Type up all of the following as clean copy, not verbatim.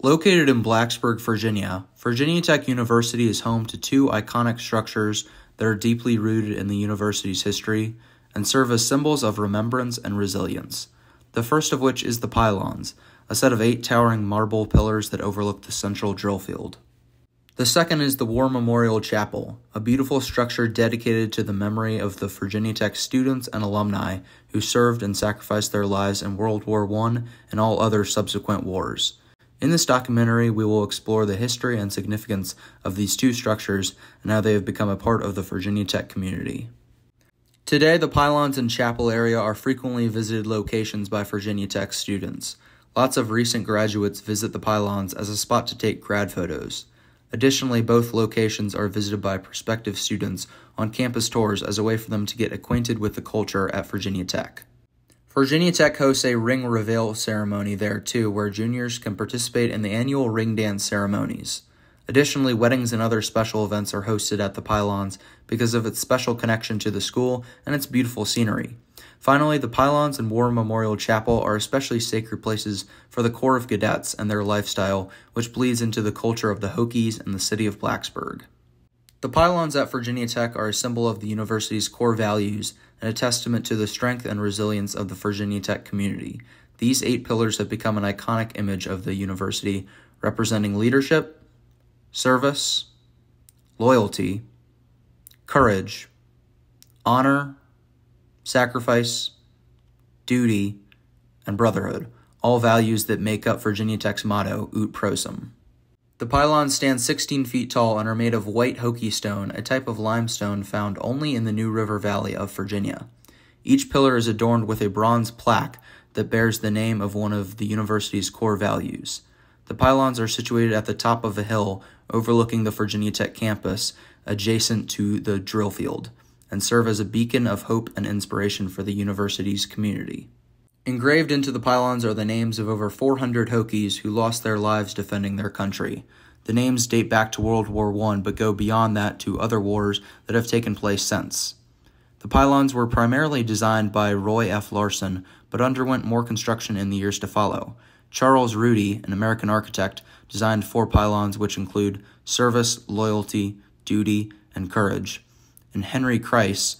Located in Blacksburg, Virginia, Virginia Tech University is home to two iconic structures that are deeply rooted in the university's history and serve as symbols of remembrance and resilience. The first of which is the Pylons, a set of 8 towering marble pillars that overlook the central drill field. The second is the War Memorial Chapel, a beautiful structure dedicated to the memory of the Virginia Tech students and alumni who served and sacrificed their lives in World War I and all other subsequent wars. In this documentary, we will explore the history and significance of these two structures and how they have become a part of the Virginia Tech community. Today, the Pylons and Chapel area are frequently visited locations by Virginia Tech students. Lots of recent graduates visit the Pylons as a spot to take grad photos. Additionally, both locations are visited by prospective students on campus tours as a way for them to get acquainted with the culture at Virginia Tech. Virginia Tech hosts a ring reveal ceremony there too, where juniors can participate in the annual ring dance ceremonies. Additionally, weddings and other special events are hosted at the Pylons because of its special connection to the school and its beautiful scenery. Finally, the Pylons and War Memorial Chapel are especially sacred places for the Corps of Cadets and their lifestyle, which bleeds into the culture of the Hokies and the city of Blacksburg. The Pylons at Virginia Tech are a symbol of the university's core values and a testament to the strength and resilience of the Virginia Tech community. These 8 pillars have become an iconic image of the university, representing leadership, service, loyalty, courage, honor, sacrifice, duty, and brotherhood, all values that make up Virginia Tech's motto, Ut Prosim. The pylons stand 16 feet tall and are made of white Hokie stone, a type of limestone found only in the New River Valley of Virginia. Each pillar is adorned with a bronze plaque that bears the name of one of the university's core values. The pylons are situated at the top of a hill overlooking the Virginia Tech campus, adjacent to the drill field, and serve as a beacon of hope and inspiration for the university's community. Engraved into the pylons are the names of over 400 Hokies who lost their lives defending their country. The names date back to World War I, but go beyond that to other wars that have taken place since. The pylons were primarily designed by Roy F. Larson, but underwent more construction in the years to follow. Charles Rudy, an American architect, designed 4 pylons which include service, loyalty, duty, and courage. And Henry Kreis,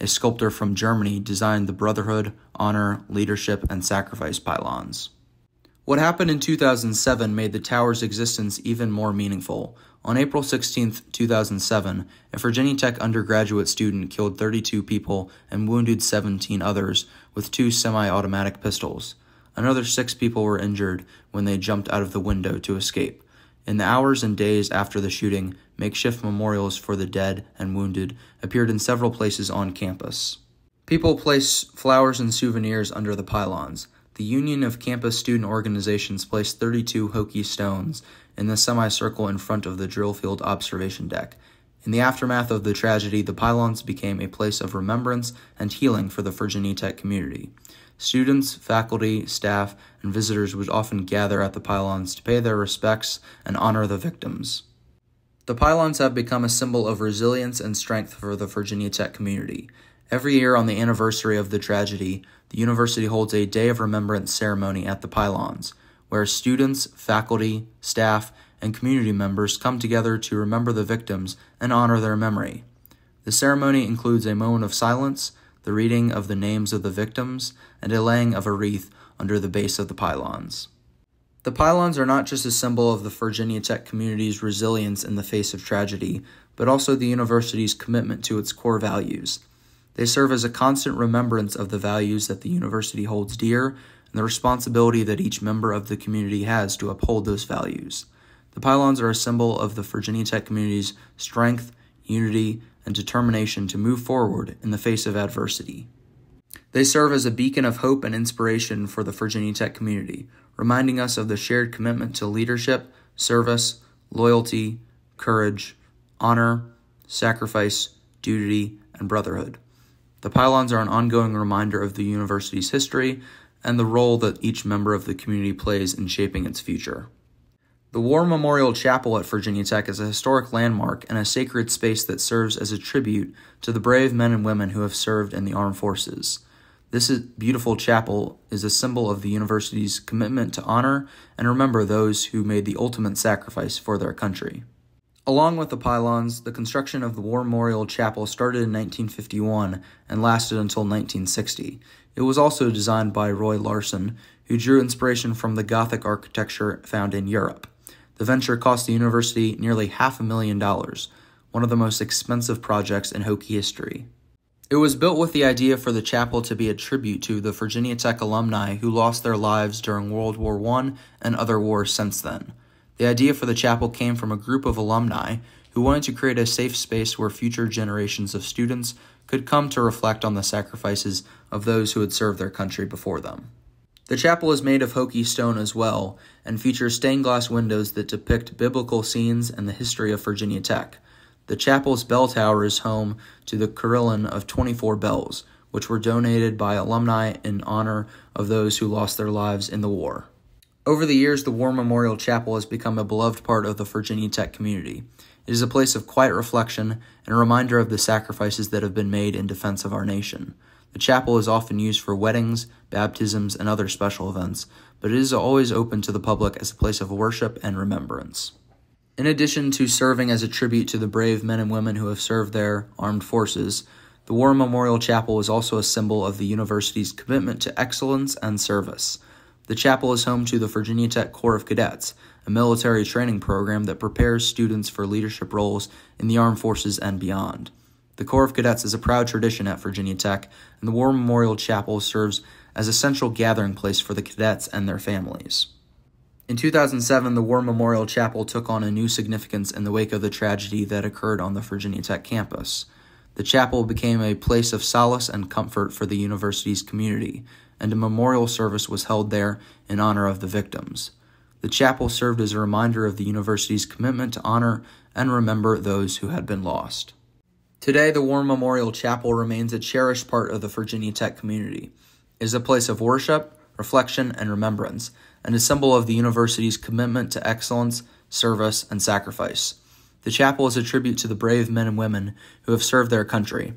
a sculptor from Germany, designed the brotherhood, honor, leadership, and sacrifice pylons. What happened in 2007 made the tower's existence even more meaningful. On April 16, 2007, a Virginia Tech undergraduate student killed 32 people and wounded 17 others with 2 semi-automatic pistols. Another 6 people were injured when they jumped out of the window to escape. In the hours and days after the shooting, makeshift memorials for the dead and wounded appeared in several places on campus. People place flowers and souvenirs under the pylons. The Union of Campus Student Organizations placed 32 Hokie stones in the semicircle in front of the drill field observation deck. In the aftermath of the tragedy, the pylons became a place of remembrance and healing for the Virginia Tech community. Students, faculty, staff, and visitors would often gather at the pylons to pay their respects and honor the victims. The pylons have become a symbol of resilience and strength for the Virginia Tech community. Every year on the anniversary of the tragedy, the university holds a Day of Remembrance ceremony at the pylons, where students, faculty, staff, and community members come together to remember the victims and honor their memory. The ceremony includes a moment of silence, the reading of the names of the victims, and a laying of a wreath under the base of the pylons. The pylons are not just a symbol of the Virginia Tech community's resilience in the face of tragedy, but also the university's commitment to its core values. They serve as a constant remembrance of the values that the university holds dear and the responsibility that each member of the community has to uphold those values. The pylons are a symbol of the Virginia Tech community's strength, unity, and determination to move forward in the face of adversity. They serve as a beacon of hope and inspiration for the Virginia Tech community, reminding us of the shared commitment to leadership, service, loyalty, courage, honor, sacrifice, duty, and brotherhood. The pylons are an ongoing reminder of the university's history and the role that each member of the community plays in shaping its future. The War Memorial Chapel at Virginia Tech is a historic landmark and a sacred space that serves as a tribute to the brave men and women who have served in the armed forces. This beautiful chapel is a symbol of the university's commitment to honor and remember those who made the ultimate sacrifice for their country. Along with the pylons, the construction of the War Memorial Chapel started in 1951 and lasted until 1960. It was also designed by Roy Larson, who drew inspiration from the Gothic architecture found in Europe. The venture cost the university nearly $500,000, one of the most expensive projects in Hokie history. It was built with the idea for the chapel to be a tribute to the Virginia Tech alumni who lost their lives during World War I and other wars since then. The idea for the chapel came from a group of alumni who wanted to create a safe space where future generations of students could come to reflect on the sacrifices of those who had served their country before them. The chapel is made of Hokie stone as well, and features stained glass windows that depict biblical scenes and the history of Virginia Tech. The chapel's bell tower is home to the carillon of 24 bells, which were donated by alumni in honor of those who lost their lives in the war. Over the years, the War Memorial Chapel has become a beloved part of the Virginia Tech community. It is a place of quiet reflection and a reminder of the sacrifices that have been made in defense of our nation. The chapel is often used for weddings, baptisms, and other special events, but it is always open to the public as a place of worship and remembrance. In addition to serving as a tribute to the brave men and women who have served their armed forces, the War Memorial Chapel is also a symbol of the university's commitment to excellence and service. The chapel is home to the Virginia Tech Corps of Cadets, a military training program that prepares students for leadership roles in the armed forces and beyond. The Corps of Cadets is a proud tradition at Virginia Tech, and the War Memorial Chapel serves as a central gathering place for the cadets and their families. In 2007, the War Memorial Chapel took on a new significance in the wake of the tragedy that occurred on the Virginia Tech campus. The chapel became a place of solace and comfort for the university's community, and a memorial service was held there in honor of the victims. The chapel served as a reminder of the university's commitment to honor and remember those who had been lost. Today, the War Memorial Chapel remains a cherished part of the Virginia Tech community. It is a place of worship, reflection, and remembrance, and a symbol of the university's commitment to excellence, service, and sacrifice. The chapel is a tribute to the brave men and women who have served their country,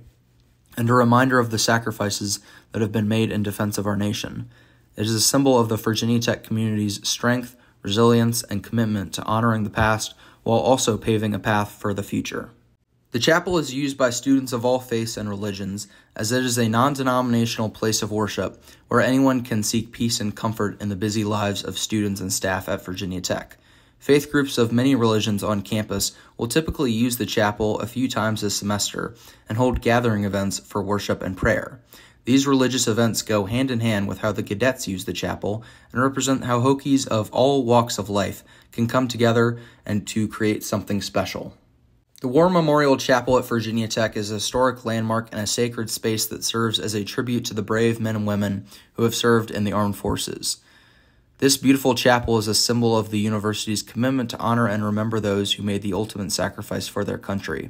and a reminder of the sacrifices that have been made in defense of our nation. It is a symbol of the Virginia Tech community's strength, resilience, and commitment to honoring the past while also paving a path for the future. The chapel is used by students of all faiths and religions, as it is a non-denominational place of worship where anyone can seek peace and comfort in the busy lives of students and staff at Virginia Tech. Faith groups of many religions on campus will typically use the chapel a few times a semester and hold gathering events for worship and prayer. These religious events go hand in hand with how the cadets use the chapel and represent how Hokies of all walks of life can come together and to create something special. The War Memorial Chapel at Virginia Tech is a historic landmark and a sacred space that serves as a tribute to the brave men and women who have served in the armed forces. This beautiful chapel is a symbol of the university's commitment to honor and remember those who made the ultimate sacrifice for their country.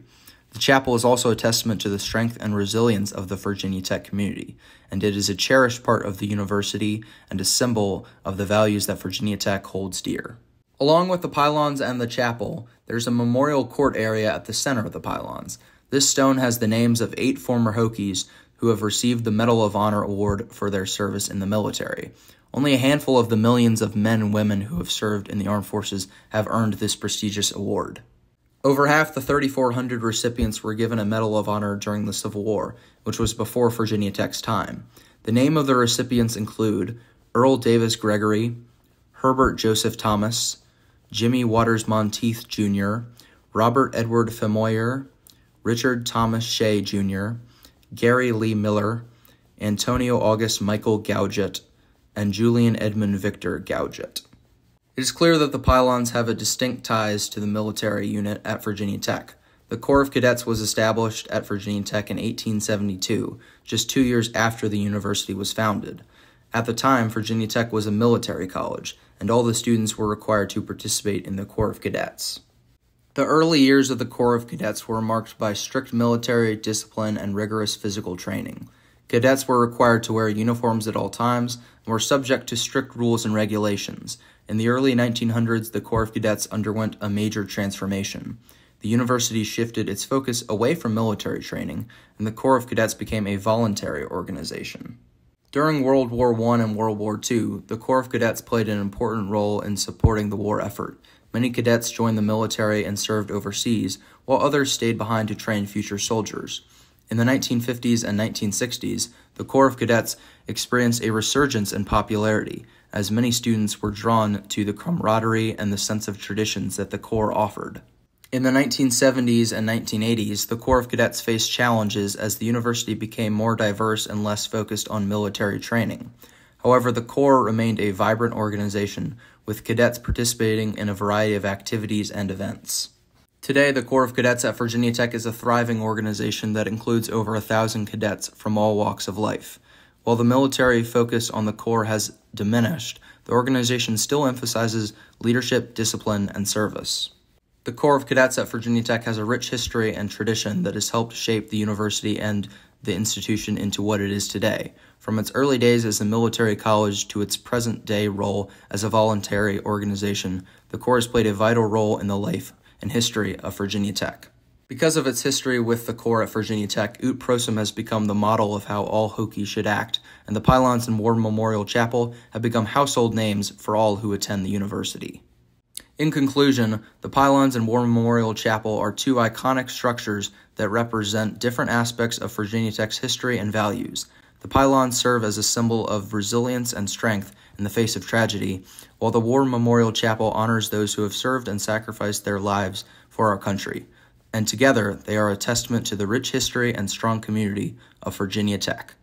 The chapel is also a testament to the strength and resilience of the Virginia Tech community, and it is a cherished part of the university and a symbol of the values that Virginia Tech holds dear. Along with the pylons and the chapel, there's a memorial court area at the center of the pylons. This stone has the names of 8 former Hokies who have received the Medal of Honor award for their service in the military. Only a handful of the millions of men and women who have served in the armed forces have earned this prestigious award. Over half the 3,400 recipients were given a Medal of Honor during the Civil War, which was before Virginia Tech's time. The name of the recipients include Earl Davis Gregory, Herbert Joseph Thomas, Jimmy Waters Monteith Jr., Robert Edward Femoyer, Richard Thomas Shea Jr., Gary Lee Miller, Antonio August Michael Gauget, and Julian Edmund Victor Gauget. It is clear that the pylons have a distinct ties to the military unit at Virginia Tech. The Corps of Cadets was established at Virginia Tech in 1872, just 2 years after the university was founded. At the time, Virginia Tech was a military college, and all the students were required to participate in the Corps of Cadets. The early years of the Corps of Cadets were marked by strict military discipline and rigorous physical training. Cadets were required to wear uniforms at all times and were subject to strict rules and regulations. In the early 1900s, the Corps of Cadets underwent a major transformation. The university shifted its focus away from military training, and the Corps of Cadets became a voluntary organization. During World War I and World War II, the Corps of Cadets played an important role in supporting the war effort. Many cadets joined the military and served overseas, while others stayed behind to train future soldiers. In the 1950s and 1960s, the Corps of Cadets experienced a resurgence in popularity, as many students were drawn to the camaraderie and the sense of traditions that the Corps offered. In the 1970s and 1980s, the Corps of Cadets faced challenges as the university became more diverse and less focused on military training. However, the Corps remained a vibrant organization, with cadets participating in a variety of activities and events. Today, the Corps of Cadets at Virginia Tech is a thriving organization that includes over 1,000 cadets from all walks of life. While the military focus on the Corps has diminished, the organization still emphasizes leadership, discipline, and service. The Corps of Cadets at Virginia Tech has a rich history and tradition that has helped shape the university and the institution into what it is today, from its early days as a military college to its present-day role as a voluntary organization. The Corps has played a vital role in the life and history of Virginia Tech. Because of its history with the Corps at Virginia Tech, Prosim has become the model of how all Hokies should act, and the Pylons and War Memorial Chapel have become household names for all who attend the university. In conclusion, the Pylons and War Memorial Chapel are two iconic structures that represent different aspects of Virginia Tech's history and values. The pylons serve as a symbol of resilience and strength in the face of tragedy, while the War Memorial Chapel honors those who have served and sacrificed their lives for our country. And together, they are a testament to the rich history and strong community of Virginia Tech.